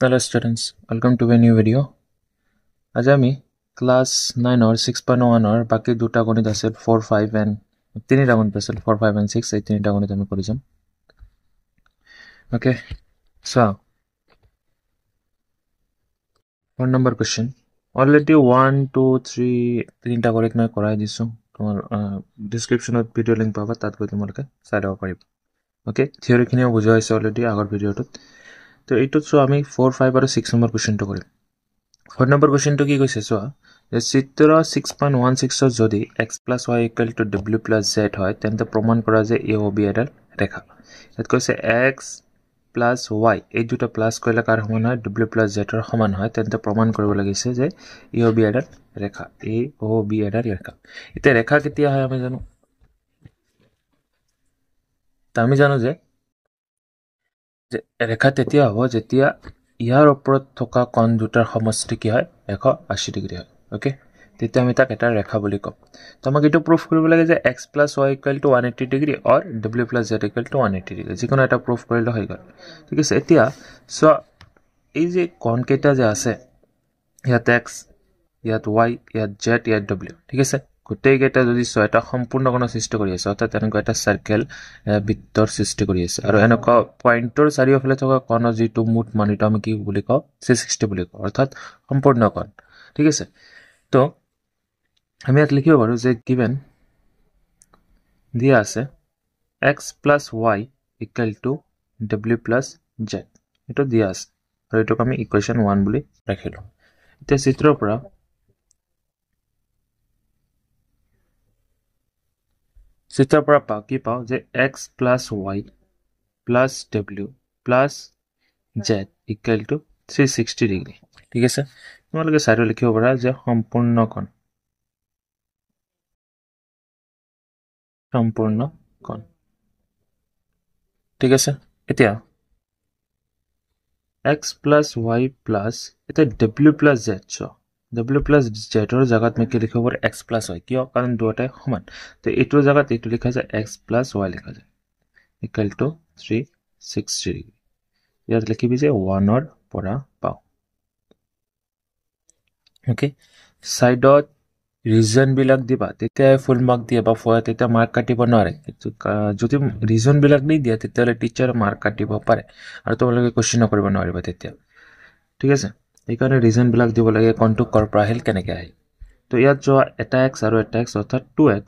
Hello students, welcome to a new video. आज आमी class 9 or 6.1 or बाकी दुटा गणित আছে 4 5 and তিনিটা গণিত আছে 4 5 and 6 এই তিনিটা গণিত আমি কৰি যাম. Okay. So, one number question. Already 1 2 3 তিনিটা গণিত মই কৰাই দিছো. তোমাৰ descriptionত video link পাবা তাত গৈ তোমালোকে চাই লব পাৰিবা. Okay, theory খিনিও বুজাইছো already আগৰ ভিডিওটোত. তো এইটোত সো আমি 4 5 আৰু 6 নম্বৰ কোৱেশ্চনটো কৰিম. 4 নম্বৰ কোৱেশ্চনটো কি কৈছে সো যে চিত্ৰ 6.16 যদি x + y = w + z হয় তেন্তে প্ৰমাণ কৰা যে a o b এডাল ৰেখা. ইয়াত কৈছে x + y এই দুটা প্লাস কৰিলে কাৰ সমান হয় w + z ৰ সমান হয় তেন্তে প্ৰমাণ কৰিব লাগিছে যে a o b এডাল ৰেখা. a o b এডাল ৰেখা. এতিয়া ৰেখা কেতিয়া হয় আমি জানো. আমি জানো যে ৰেখা তেতিয়া হ'ব যেতিয়া ইয়াৰ ওপৰত থকা কোণ দুটাৰ সমষ্টি কি হয় 180 ডিগ্ৰী হয়. ওকে, তেতিয়া আমি তাক এটা ৰেখা বুলি কম. তো আমাক এটো প্ৰুফ কৰিব লাগে যে x + y = 180 degree or w + z = 180 degree. যিকোনো এটা প্ৰুফ কৰিলে হৈ গ'ল. ঠিক আছে, এতিয়া সো এই যে কোণ কেইটা যে আছে ইয়াত x ইয়াত y ইয়াত z ইয়াত w. ঠিক আছে, গোটেই কেইটা যদি এটা সম্পূৰ্ণ কোণ সৃষ্টি কৰি আছে অৰ্থাৎ এনেকুৱা এটা সাৰ্কেল বৃত্তৰ সৃষ্টি কৰি আছে আৰু এনেকুৱা পইণ্টৰ চাৰিওফালে থকা কোণৰ যিটো মুঠ মান এটা আমি কি বুলি কওঁ 360 বুলি কওঁ অৰ্থাৎ সম্পূৰ্ণ কোণ. ঠিক আছে, তো আমি ইয়াত লিখিব পাৰো যে given দিয়া আছে x + y = w + z. এটো দিয়া আছে আৰু এটোক আমি ইকুৱেশ্যন 1 বুলি ৰাখিলো. এতিয়া চিত্ৰৰ পৰা পাও কি পাও যে x + y + w + z = 360 degree. ঠিক আছে, তোমালোকে সাইডত লিখিব পাৰা যে সম্পূৰ্ণ কোণ. ঠিক আছে, এতিয়া x + y + এটা w + z w + z ৰ জায়গাত মই কি লিখিব পাৰো x + y কিয় কাৰণ দুটাই সমান. তো এইটোৰ জায়গাত এইটো লিখা যায় x + y লিখা যায় = 360 ডিগ্ৰী. ইয়াত লিখিবি যে 1 ৰ পৰা পাও. ওকে, সাইডত ৰিজন বিলাক দিবা তেতিয়া ফুল মাৰ্ক দিয়ে বা ফয়া তেতিয়া মাৰ্ক কাটিব নোৱাৰে. যদি ৰিজন বিলাক দি দিয়ে তেতিয়ালে টিচাৰ মাৰ্ক কাটিব পাৰে আৰু তোমালোকে কোৱেশ্চন কৰিব নোৱাৰিবা তেতিয়া. ঠিক আছে, এই কাৰণে ৰিজন বিলাক দিব লাগে কোনটো কৰ পৰা আহিল কেনেকৈ আহিল. তো ইয়াত যোৱা এটা x আৰু এটা x অৰ্থাৎ 2x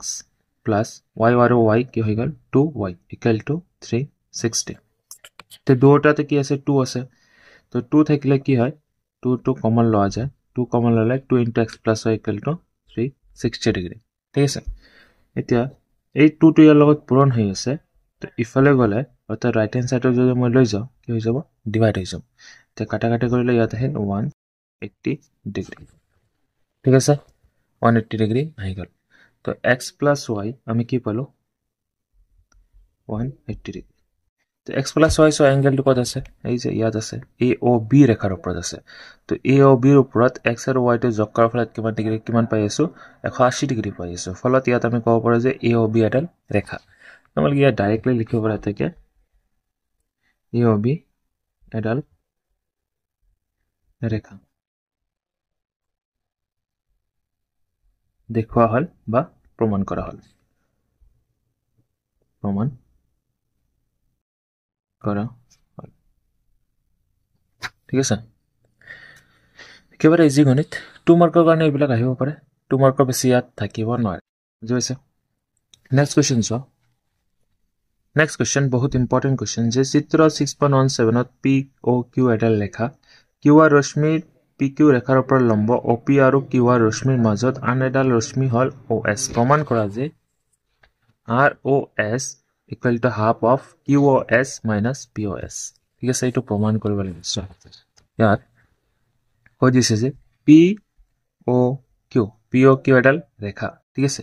+ y আৰু y কি হৈ গ'ল 2y = 360. তো দুটাতে কি আছে 2 আছে, তো 2 থাকিলে কি হয় 2 কমন লওয়া যায়. 2 কমন ললে 2 × x + y = 360 ডিগ্ৰী. ঠিক আছে, এতিয়া এই 2 টো ইয়াৰ লগত পূৰণ হৈ আছে. তো ইফালে গলে অৰ্থাৎ ৰাইট হ্যান্ড সাইডত যদি মই লৈ যাও কি হৈ যাব ডিভাইড হৈ যাব. তে কাটাকাটি কৰিলে ইয়াত আহিল 180 ডিগ্ৰী. ঠিক আছে, 180 ডিগ্ৰী আহি গ'ল. তো x + y আমি কি পালো 180 ডিগ্ৰী. তো x + y সো এংগেলটো কত আছে এই যে ইয়াত আছে AOB ৰেখাৰ ওপৰত আছে. তো AOB ৰ ওপৰত x আৰু y টো যোগ কৰাৰ ফলত কিমান ডিগ্ৰী কিমান পাই আছো 180 ডিগ্ৰী পাই আছো. ফলত ইয়াত আমি ক'ব পাৰো যে AOB এডাল ৰেখা. তোমালোকে ইয়াত ডাইৰেক্টলি লিখিব পাৰা থাকে AOB এডাল ৰেখা দেখুৱা হল বা প্ৰমাণ কৰা হল. ঠিক আছে, একেবাৰে ইজি গণিত. 2 মাৰ্কৰ কাৰণে এইবিলাক আহিব পাৰে, 2 মাৰ্কৰ বেছি ইয়াত থাকিব নোৱাৰে. বুজি পাইছে. নেক্সট কোৱেশ্চন চোৱা. নেক্সট কোৱেশ্চন বহুত ইম্পৰ্টেণ্ট কোৱেশ্চন যে চিত্ৰ 6.17ত POQ এডাল ৰেখা QR ৰশ্মিৰ PQ ৰেখাৰ ওপৰত লম্ব OP আৰু QR ৰশ্মিৰ মাজত আন এডাল ৰশ্মি হল OS. প্ৰমাণ কৰা যে ROS = half of QOS - POS. ঠিক আছে, এইটো প্ৰমাণ কৰিব লাগিব. ইয়াত কৈ দিছে যে POQ এডাল ৰেখা. ঠিক আছে,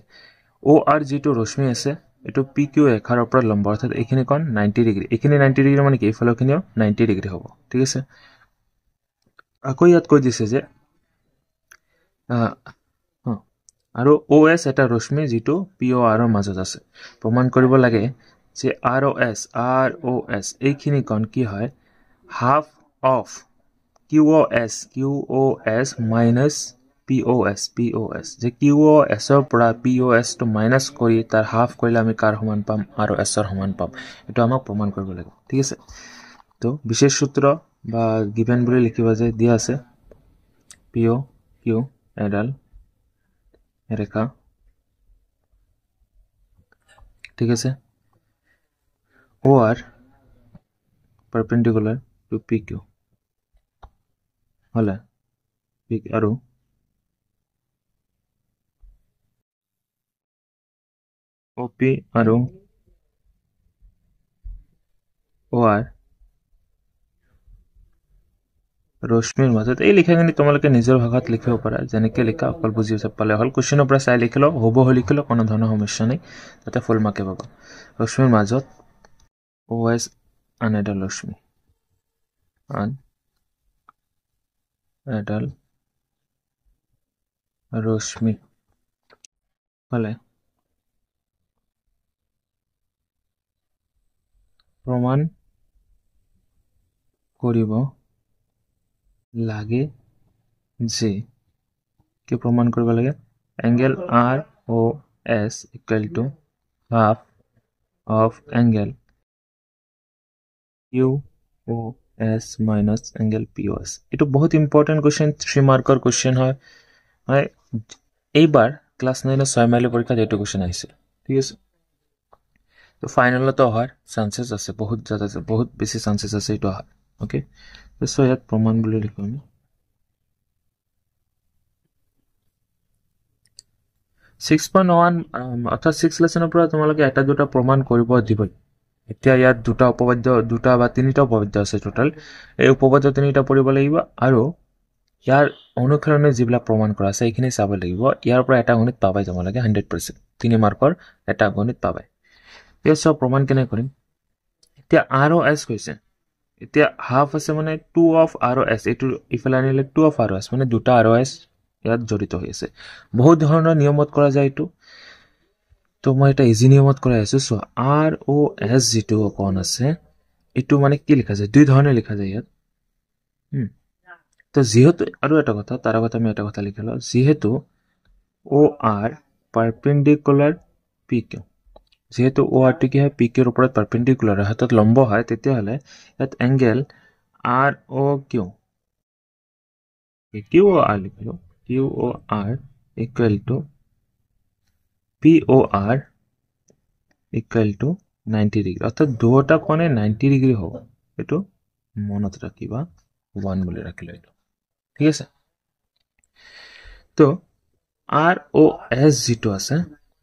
OR যিটো ৰশ্মি আছে এটো PQ ৰেখাৰ ওপৰত লম্ব অৰ্থাৎ এইখিনি কোণ 90 ডিগ্ৰী. এইখিনি 90 ডিগ্ৰী মানে কি এইফালৰখিনিও 90 ডিগ্ৰী হ'ব. ঠিক আছে, আকৌ ইয়াত কৈ দিছে যে আৰু OS এটা ৰশ্মি যিটো POR ৰ মাজত আছে. প্ৰমাণ কৰিব লাগে যে ROS এইখিনি কোণ কি হয় half of QoS minus POS যে QoS ৰ পৰা POS টো মাইনাস কৰি তাৰ হাফ কৰিলে আমি কাৰ সমান পাম ROS ৰ সমান পাম এটো আমাক প্ৰমাণ কৰিব লাগে ঠিক আছে তো বিশেষ সূত্র বা গিভেন বুলি লিখিবা যে দিয়া আছে PO Q এডাল ৰেখা ঠিক আছে OR perpendicular to PQ হলে PQ আৰু OP আৰু OR ৰশ্মিৰ মাজত এই লিখাখিনি তোমালোকে নিজৰ ভাষাত লিখিব পাৰা যেনেকৈ লিখা অকল বুজি পালে হল কোশ্চেনৰ পৰা চাই লিখিলো হ'ব লিখিলো কোনো ধৰণৰ সমস্যা নাই তাতে ফুল মাৰ্কে পাবা ৰশ্মিৰ মাজত OS আন এডাল ৰশ্মি আন এডাল ৰশ্মি হলে প্ৰমাণ কৰিব লাগে যে কি প্ৰমাণ কৰিব লাগে angle ROS equal to half of angle QoS minus angle POS এটো বহুত ইম্পৰ্টেন্ট কোশ্চেন 3 মাৰ্কৰ কোশ্চেন হয় এইবাৰ ক্লাস 9 ৰ 6 মাইলৰ পৰীক্ষাত এটো কোশ্চেন আহিছে ঠিক আছে তো ফাইনালত হোৱাৰ চান্সেস আছে বহুত জাদা আছে বহুত বেছি চান্সেস আছে এটো হয় ওকে সো ইয়াত প্ৰমাণ বুলি লিখো আমি 6.1 অৰ্থাৎ 6 লেসনৰ পৰা তোমালোকে এটা দুটা প্ৰমাণ কৰিব দিব এতিয়া ইয়াত দুটা উপপাদ্য দুটা বা তিনিটা উপপাদ্য আছে টোটাল এই উপপাদ্য তিনিটা পঢ়িব লাগিব আৰু ইয়াৰ অনুকৰণে যিবিলাক প্ৰমাণ কৰা আছে এইখিনি চাব লাগিব ইয়াৰ পৰা এটা গণিত পাবাই তোমালোকে 100% 3 মাৰ্কৰ এটা গণিত পাবাই এই সব প্ৰমাণ কেনে কৰিম এতিয়া ROS কৈছে এতিয়া হাফ আছে মানে 2 of ROS এটো ইফালে আনিলে 2 of ROS মানে দুটা ROS ইয়াত জড়িত হৈ আছে বহুত ধৰণৰ নিয়মত কৰা যায় এটো তো মই এটা ইজি নিয়মত কৰা আছে সো ROS যেটো কোন আছে এটো মানে কি লিখা যায় দুই ধৰণে লিখা যায় ইয়াত তো যেহেতু আৰু এটা কথা তাৰ আগতে আমি এটা কথা লিখিলো যেহেতু OR পাৰপেন্ডিকুলাৰ PQ যেহেতু OR টো কি হয় PQ ৰ ওপৰত পাৰপেন্ডিকুলাৰ হাতত লম্ব হয় তেতিয়া হলে ইয়াত এংগেল ROQ QOR লিখিলো QOR equal to POR equal to 90 degree অৰ্থাৎ দুটা কোণে 90 ডিগ্ৰী হ'ব এটো মনত ৰাখিবা 1 বুলি ৰাখিলো এটো ঠিক আছে তো ROS যেটো আছে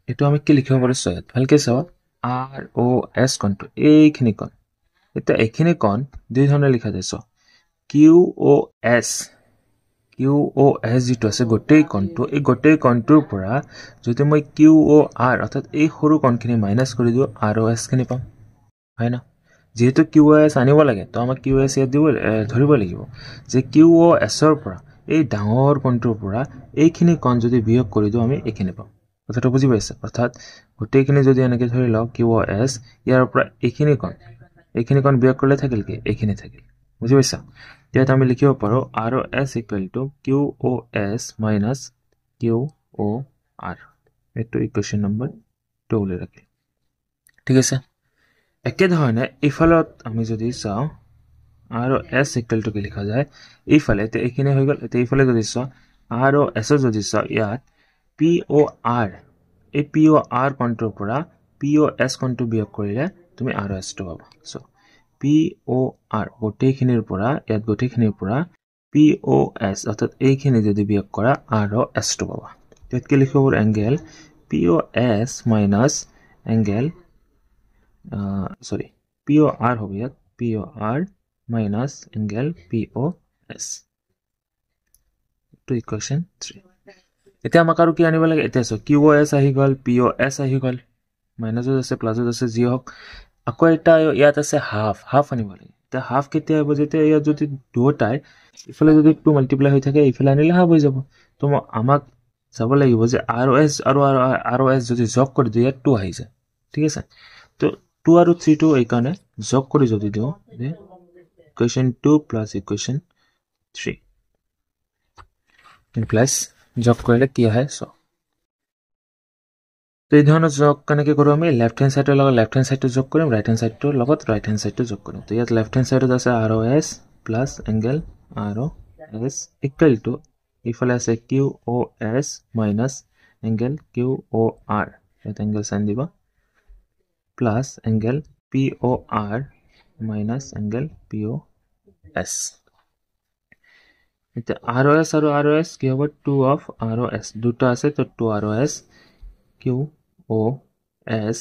এটো আমি কি লিখিব পাৰো সয়াত ভালকে চাও ROS কোণটো এইখিনি কোণ এটা এইখিনি কোণ দুই ধৰণে লিখা যায় সো QOS যেটো আছে গোটেই কোণটো এই গোটেই কোণটোৰ পৰা যদি মই QOR অৰ্থাৎ এই সৰু কোণখিনি মাইনাস কৰি দিও ROS খিনি পাম হয় না যেহেতু QOS আনিব লাগে তো আমাক QOS ইয়াত দিব ধৰিব লাগিব যে QOS ৰ পৰা এই ডাঙৰ কোণটোৰ পৰা এইখিনি কোণ যদি বিয়োগ কৰি দিও আমি এইখিনি পাম কথাটো বুজি পাইছা অৰ্থাৎ গোটেইখিনি যদি এনেকৈ ধৰি লও QOS ইয়াৰ পৰা এইখিনি কোণ বিয়োগ কৰিলে থাকিল কি এইখিনি থাকিল বুজি পাইছা ইয়াত আমি লিখিব পাৰো ROS equal to QOS minus QOR এটো ইকুৱেশ্যন নম্বৰ 2 লৈ ৰাখি ঠিক আছে একে ধৰণে ইফালত আমি যদি চাও ROS equal to কি লিখা যায় ইফালে তে এইখিনি হৈ গল তে ইফালে যদি চাও ROS যদি চাও ইয়াত POR এই POR কোণটোৰ পৰা POS কোণটো বিয়োগ কৰিলে তুমি ROS টো পাবা সো POR গোটেইখিনিৰ পৰা ইয়াত গোটেইখিনিৰ পৰা POS অৰ্থাৎ এইখিনি যদি বিয়োগ কৰা ROS টো পাবা ইয়াত কি লিখিব angle POS minus angle POR হবে ইয়াত POR minus angle POS to equation 3 এতিয়া আমাক আৰু কি আনিব লাগে এতিয়া সো QoS আহি গল POS আহি গল মাইনাস আছে প্লাস আছে যি হক আকৌ এটা ইয়াত আছে হাফ আনিব লাগে তে হাফ কেতিয়া হ'ব যেতে ইয়াত যদি দুটাই ইফালে যদি 2 মাল্টিপ্লাই হৈ থাকে ইফালে আনিলে হাফ হৈ যাব তো আমাক যাব লাগিব যে ROS আৰু ROS যদি যোগ কৰি দিও ইয়াত 2 আহি যায় ঠিক আছে তো 2 আৰু 3 টো এই কাৰণে যোগ কৰি যদি দিও ইকুৱেশ্যন 2 প্লাস ইকুৱেশ্যন 3 implies যোগ কৰিলে কি আহে so তো এই ধৰণৰ যোগ কেনেকৈ কৰোঁ আমি লেফ্ট হেণ্ড সাইডৰ লগত লেফ্ট হেণ্ড সাইডটো যোগ কৰিম ৰাইট হেণ্ড সাইডটোৰ লগত ৰাইট হেণ্ড সাইডটো যোগ কৰিম তো ইয়াত লেফ্ট হেণ্ড সাইডত আছে ROS plus angle ROS equal to ইফালে আছে QOS মাইনাছ এংগেল QOR ইয়াত এংগেল সাইন দিব plus angle POR minus angle POS এতিয়া ROS আৰু ROS কি হ'ব 2 অফ ROS দুটা আছে তো 2 ROS QOS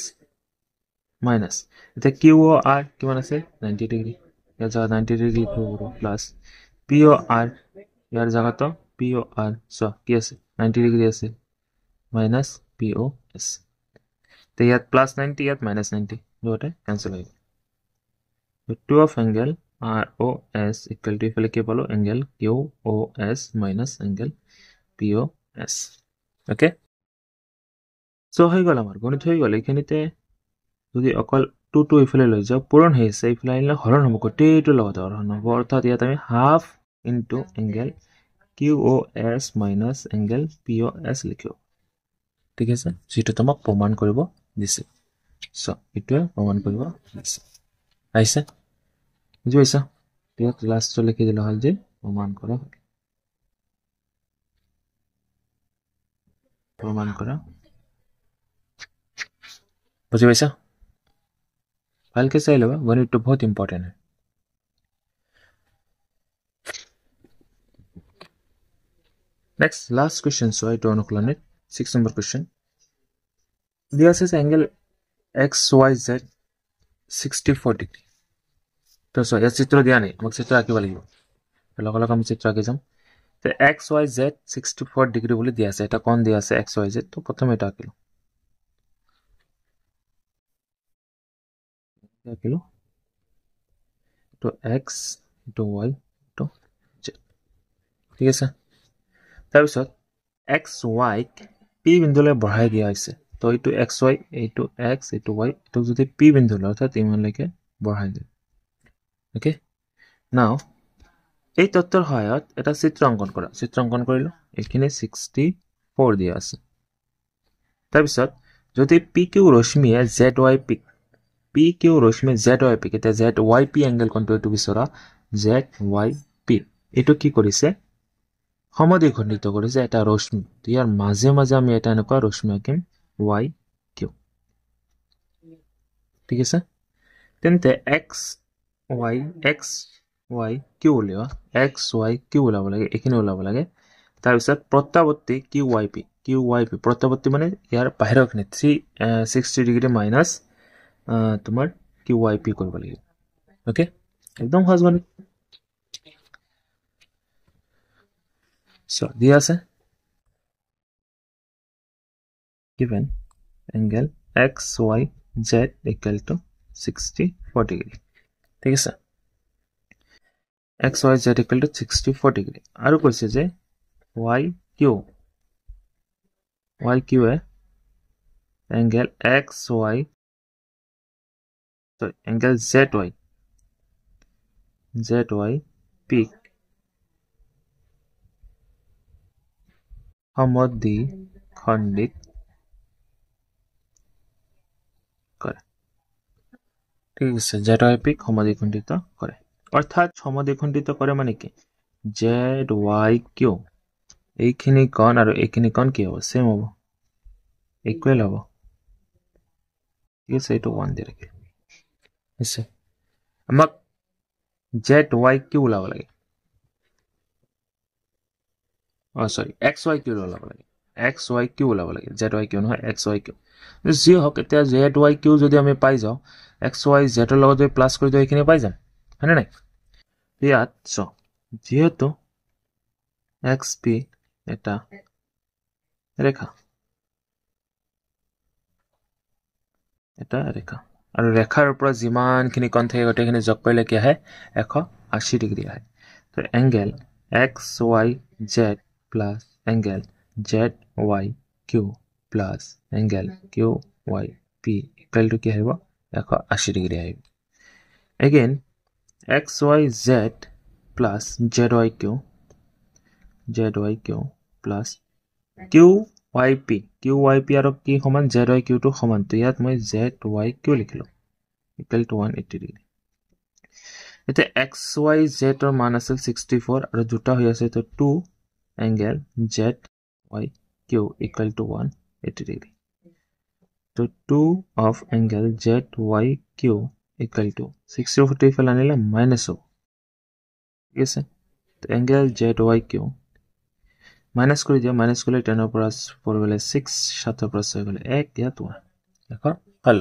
minus এটা QOR কিমান আছে 90 ডিগ্ৰী ইয়াৰ জায়গা 90 ডিগ্ৰী হ'ব প্লাস POR ইয়াৰ জায়গাটো POR সো কি আছে 90 ডিগ্ৰী আছে minus POS তে ইয়াত প্লাস 90 ইয়াত minus 90 দুটা ক্যান্সেল হৈ গ'ল 2 of angle ROS equal to ইফালে কি পালো angle QOS minus angle POS okay so হৈ গ'ল আমাৰ গণিত হৈ গ'ল এইখিনিতে যদি অকল 2 ইফালে লৈ যাও পূৰণ হৈছে ইফালে আনিলে হৰণ হ'ব গোটেইটো লগত হৰণ হ'ব অৰ্থাৎ ইয়াত আমি half into angle QOS minus angle POS লিখিও ঠিক আছে যেটো তোমাক প্ৰমাণ কৰিব দিছে সো ইটোৱে প্ৰমাণ কৰিব দিছে আইছে বুজি পাইছা ইয়াত লাষ্টটো লিখি দিলে হল যে প্ৰমাণ কৰা বুজি পাইছা ভালকে চাই লবা গণিতটো বহুত ইম্পৰ্টেন্ট হয় next last question so I don't know 6 number question this is angle XYZ 64 degree তো so ইয়াত চিত্ৰ দিয়া নাই মোক চিত্ৰ আঁকিব লাগিব লগ লগ আমি চিত্ৰ আঁকি যাম তো XYZ 64 ডিগ্ৰী বুলি দিয়া আছে এটা কোণ দিয়া আছে XYZ তো প্ৰথমে এটা আঁকিলো to X to Y to Z ঠিক আছে তাৰপিছত XY P বিন্দুলৈ বঢ়াই দিয়া হৈছে তো এইটো XY এইটো X এইটো Y তো যদি P বিন্দু লয় অৰ্থাৎ ইমানলৈকে বঢ়াই দিম ওকে নাও এই তত্ত্বৰ সহায়ত এটা চিত্ৰ অংকন কৰা চিত্ৰ অংকন কৰিলো এইখিনি 64 দিয়া আছে তাৰপিছত যদি PQ ৰশ্মিয়ে ZY পিক PQ ৰশ্মি ZY পিক এটা ZYP এংগেল কোনটো এইটো বিচৰা ZYP এটো কি কৰিছে সমদ্বিখণ্ডিত কৰিছে এটা ৰশ্মি তো ইয়াৰ মাজে মাজে আমি এটা এনেকুৱা ৰশ্মি আঁকিম YQ ঠিক আছে তেন্তে XYQ উলিওৱা XYQ ওলাব লাগে এখিনি ওলাব লাগে তাৰপিছত প্ৰত্যাবৰ্তী QYP প্ৰত্যাবৰ্তী মানে ইয়াৰ বাহিৰখিনি 360 ডিগ্ৰী মাইনাস তোমাৰ QYP কৰিব লাগিব ওকে একদম সহজ গণিত so দিয়া আছে given angle XYZ equal to 64 degree ঠিক আছে XYZ equal to 64 degree আৰু কৈছে যে YQ এ angle XY so angle ZY peak সমদ্বিখণ্ডিত কৰে ঠিক আছে ZY peak সমদ্বিখণ্ডিত কৰে অৰ্থাৎ সমদ্বিখণ্ডিত কৰে মানে কি ZYQ এইখিনি কোণ আৰু এইখিনি কোণ কি হ'ব সেম হ'ব ইকুৱেল হ'ব ঠিক আছে এইটো 1 দিয়ে ৰাখি আছে আমাক ZYQ ওলাব লাগে sorry XYQ ওলাব লাগে XYQ ওলাব লাগে ZYQ নহয় XYQ যি হওক এতিয়া ZYQ যদি আমি পাই যাও XYZ ৰ লগত যদি প্লাস কৰি দিও এইখিনি পাই যাম হয়নে নাই ইয়াত চ যেহেতু XP এটা ৰেখা আৰু ৰেখাৰ ওপৰত যিমানখিনি কোণ থাকে গোটেইখিনি যোগ কৰিলে কি আহে 180 ডিগ্ৰী আহে তো angle XYZ plus angle ZYQ plus angle QYP equal to কি আহিব 180 ডিগ্ৰী আহিব again XYZ plus ZYQ plus QYP আৰু কি সমান ZYQ টো সমান তো ইয়াত মই ZYQ লিখিলো ইকুৱেল টু 180 ডিগ্ৰী এতে XYZ ৰ মান আছিল 64 আৰু দুটা হৈ আছে তো 2 angle ZYQ equal to 180 degree. So 2 of angle ZYQ equal to 60 fail আনিলে minus হ'ব ঠিক আছে তো angle ZYQ minus কৰি দিয়া minus কৰিলে 10 ৰ পৰা 4 গলে 6 7 ৰ পৰা 6 গলে 1 ইয়াত 1 দেখো হল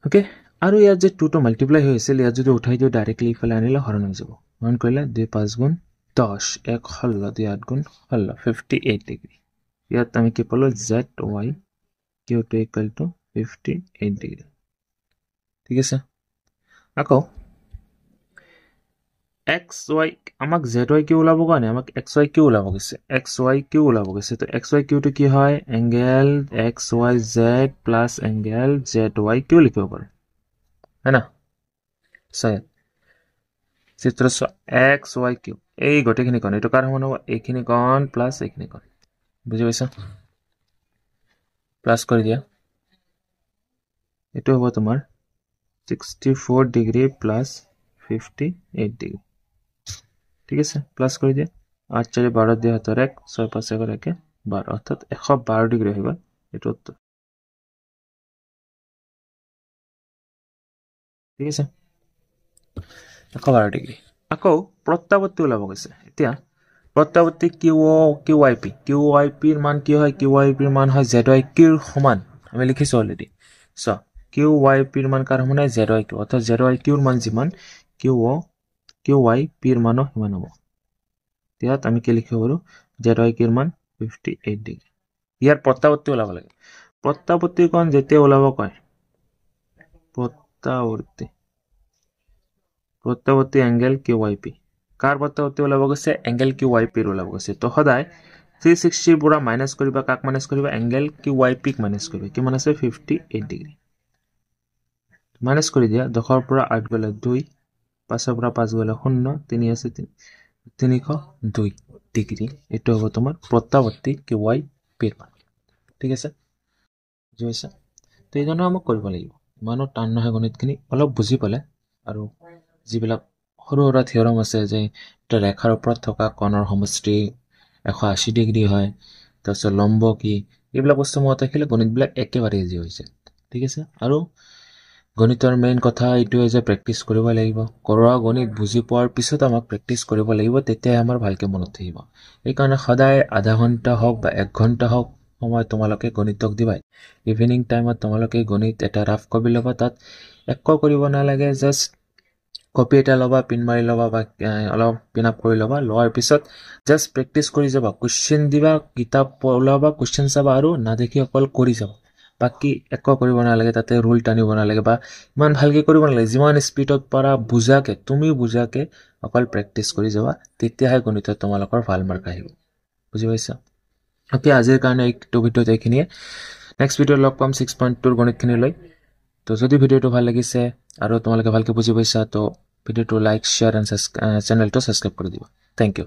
ওকে আৰু ইয়াত যে 2 টো মাল্টিপ্লাই হৈ আছিল ইয়াত যদি উঠাই দিও ডাইৰেক্টলি ফেল আনিলে হৰণ হৈ যাব মান কৰিলে 2 5 গুণ 10 1 হল 2 8 গুণ হল 58 ডিগ্ৰী ইয়াত আমি কি পালো ZYQ টো ইকুৱেল টু 58 ডিগ্ৰী ঠিক আছে আকৌ XY আমাক ZYQ ওলাব কাৰণে আমাক XYQ ওলাব গৈছে XYQ ওলাব গৈছে তো XYQ টো কি হয় angle XYZ plus angle ZYQ লিখিব পাৰো हैना সয় চিত্ৰ XYQ এই গটেখিনি কোণ এটো কাৰ সমান হ'ব এইখিনি কোণ প্লাস এইখিনি কোণ বুজি পাইছা প্লাস কৰি দিয়া এটো হ'ব তোমাৰ 64 ডিগ্ৰী প্লাস 58 ডিগ্ৰী ঠিক আছে প্লাস কৰি দিয়া 8 4 12 দিয়ে হাতৰ 1 6 5 1 1 12 অৰ্থাৎ 112 ডিগ্ৰী হৈ গল এটো উত্তৰ ঠিক আছে 112 ডিগ্ৰী আকৌ প্ৰত্যাবৰ্তী ওলাব গৈছে এতিয়া প্ৰত্যাবৰ্তী QYP ৰ মান কি হয় QYP ৰ মান হয় ZYQ ৰ সমান আমি লিখিছো অলৰেডি সো QYP ৰ মান কাৰ সমান ZYQ অৰ্থাৎ ZYQ ৰ মান যিমান QYP ৰ মান সমান হ'ব ইয়াত আমি কি লিখিব পাৰো ZYQ ৰ মান 58 ডিগ্ৰী ইয়াৰ প্ৰত্যাবৰ্তী ওলাব লাগে প্ৰত্যাবৰ্তী কোণ যেতিয়া ওলাব কয় প্ৰত্যাবৰ্তী এংগেল QYP কাৰ প্ৰত্যাবৰ্তী ওলাব গৈছে এংগেল QYP ৰ ওলাব গৈছে তো সদায় 360 ৰ পৰা মাইনাস কৰিবা কাক মাইনাস কৰিবা এংগেল QYP ক মাইনাস কৰিবা কিমান আছে 58 ডিগ্ৰী মাইনাস কৰি দিয়া 10 ৰ পৰা 8 গলে 2 5 ৰ পৰা 5 গলে 0 3 আছে 302 ডিগ্ৰী এটো হ'ব তোমাৰ প্ৰত্যাবৰ্তী QYP ৰ মান ঠিক আছে বুজিছা তো এইজন্য আমাক কৰিব লাগিব মানো টান নহয় গণিতখিনি অলপ বুজি পালে আৰু যিবিলাক সৰু সৰু থিওৰাম আছে যে এটা ৰেখাৰ ওপৰত থকা কোণৰ সমষ্টি 180 ডিগ্ৰী হয় তাৰছত লম্ব কি এইবিলাক বস্তু মতে খেলে গণিতবিলাক একেবাৰে ইজি হৈছে ঠিক আছে আৰু গণিতৰ মেইন কথা এইটো যে প্ৰেক্টিস কৰিব লাগিব কৰা গণিত বুজি পোৱাৰ পিছত আমাক প্ৰেক্টিস কৰিব লাগিব তেতিয়া আমাৰ ভালকে মনত থাকিব এই কাৰণে সদায় আধা ঘণ্টা হওক বা 1 ঘণ্টা হওক সময় তোমালোকে গণিতক দিবাই ইভিনিং টাইমত তোমালোকে গণিত এটা ৰাফ কপি লবা তাত একো কৰিব নালাগে জাস্ট কপি এটা লবা পিন মাৰি লবা বা অলপ পিন আপ কৰি লবা লোৱাৰ পিছত জাস্ট প্ৰেক্টিস কৰি যাবা কোশ্চেন দিবা কিতাপ পঢ়াবা কোশ্চেন চাবা আৰু না দেখি অকল কৰি যাবা বাকি একো কৰিব নালাগে তাতে ৰুল টানিব নালাগে বা ইমান ভালকে কৰিব নালাগে যিমান স্পিডত পাৰা বুজাকে তুমি বুজাকে অকল প্ৰেক্টিস কৰি যাবা তেতিয়াহে গণিতত তোমালোকৰ ভাল মাৰ্ক আহিব বুজি পাইছা ওকে আজিৰ কাৰণে এইটো ভিডিঅ'ত এইখিনিয়ে নেক্সট ভিডিঅ' লগ পাম 6.2 ৰ গণিতখিনি লৈ তো যদি ভিডিঅ'টো ভাল লাগিছে আৰু তোমালোকে ভালকে বুজি পাইছা তো ভিডিঅ'টো লাইক শেয়াৰ এণ্ড চেনেলটো সাবস্ক্ৰাইব কৰি দিবা থ্যাংক ইউ